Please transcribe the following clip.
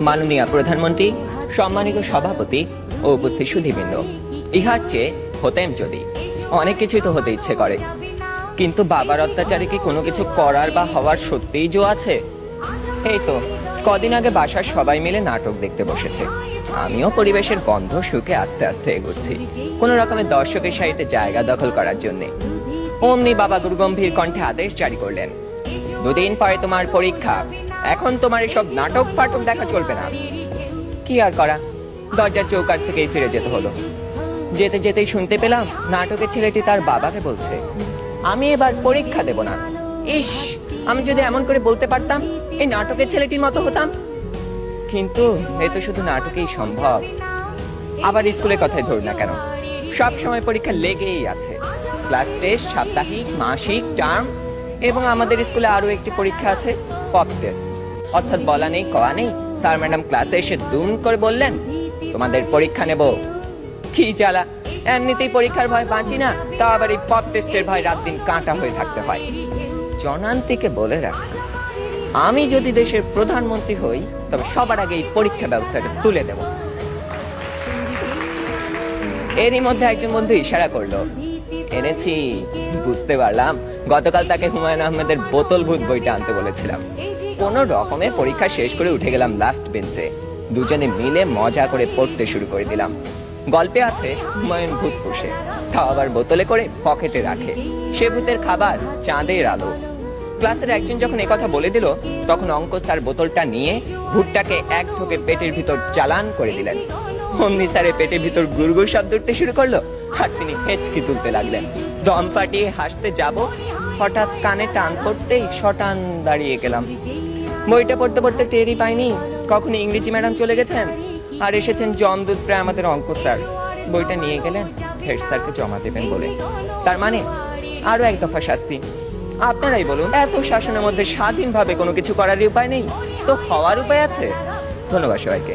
মাননীয় প্রধানমন্ত্রী, সম্মানিত সভাপতি ও উপস্থিত সুধীবৃন্দ, ইহার চেয়ে হতেম যদি অনেক কিছুই তো হতে ইচ্ছে করে, কিন্তু বাবার অত্যাচারে কি কোনো কিছু করার বা হওয়ার সত্যিই জো আছে? এই তো কদিন আগে বাসার সবাই মিলে নাটক দেখতে বসেছে। আমিও পরিবেশের গন্ধ শুকে আস্তে আস্তে এগোচ্ছি কোনো রকমের দর্শকের সারিতে জায়গা দখল করার জন্যে। অমনি বাবা গুরুগম্ভীর কণ্ঠে আদেশ জারি করলেন, দুদিন পরে তোমার পরীক্ষা, এখন তোমার এসব নাটক ফাটক দেখা চলবে না। কি আর করা, দরজার চৌকাঠ থেকেই ফিরে যেতে হলো। যেতে যেতেই শুনতে পেলাম নাটকের ছেলেটি তার বাবাকে বলছে, আমি এবার পরীক্ষা দেব না। ইস, আমি যদি এমন করে বলতে পারতাম, এই নাটকের ছেলেটির মতো হতাম। কিন্তু এ তো শুধু নাটকেই সম্ভব। আবার স্কুলের কথাই ধরুন না কেন, সব সময় পরীক্ষা লেগেই আছে। ক্লাস টেস্ট, সাপ্তাহিক, মাসিক, টার্ম, এবং আমাদের স্কুলে আরো একটি পরীক্ষা আছে, পপ টেস্ট। অর্থাৎ বলা নেই কওয়া নেই, স্যার ম্যাডাম ক্লাসে এসে দুম করে বললেন, তোমাদের পরীক্ষা নেব। কি জ্বালা, এমনিতেই পরীক্ষার ভয় বাঁচি না, তা আবার এই পপ টেস্টের ভয় রাত দিন কাঁটা হয়ে থাকতে হয়। জনান্তিকে বলে রাখি, আমি যদি দেশের প্রধানমন্ত্রী হই তবে সবার আগে এই পরীক্ষা ব্যবস্থাটা তুলে দেব। এরই মধ্যে একজন বন্ধু ইশারা করলো, এনেছি। বুঝতে পারলাম গতকাল তাকে হুমায়ুন আহমেদের বোতল ভূত বইটা আনতে বলেছিলাম। কোন রকমে পরীক্ষা শেষ করে উঠে গেলাম লাস্ট বেঞ্চে। দুজনে মিলে মজা করে পড়তে শুরু করে দিলাম। গল্পে আছে হুমায়ুন ভূত পোষে, তাও আবার বোতলে করে পকেটে রাখে। সে ভূতের খাবার চাঁদের আলো। ক্লাসের একজন যখন একথা বলে দিল, তখন অঙ্ক স্যার বোতলটা নিয়ে ভূতটাকে এক ঢোকে পেটের ভিতর চালান করে দিলেন। অমনি স্যারের পেটের ভিতর গুড়গুড় শব্দ উঠতে শুরু করলো, আর তিনি হেঁচকি তুলতে লাগলেন। দম ফাটিয়ে হাসতে যাব, হঠাৎ কানে টান পড়তেই শটান দাঁড়িয়ে গেলাম। বইটা পড়তে পড়তে টেরই পাইনি কখন ইংরেজি ম্যাডাম চলে গেছেন আর এসেছেন জমদূত প্রায় আমাদের অঙ্ক স্যার। বইটা নিয়ে গেলেন হেড স্যারকে জমা দেবেন বলে। তার মানে আরো এক দফা শাস্তি। আপনারাই বলুন, এত শাসনের মধ্যে স্বাধীনভাবে কোনো কিছু করার উপায় নেই তো হওয়ার উপায় আছে? ধন্যবাদ সবাইকে।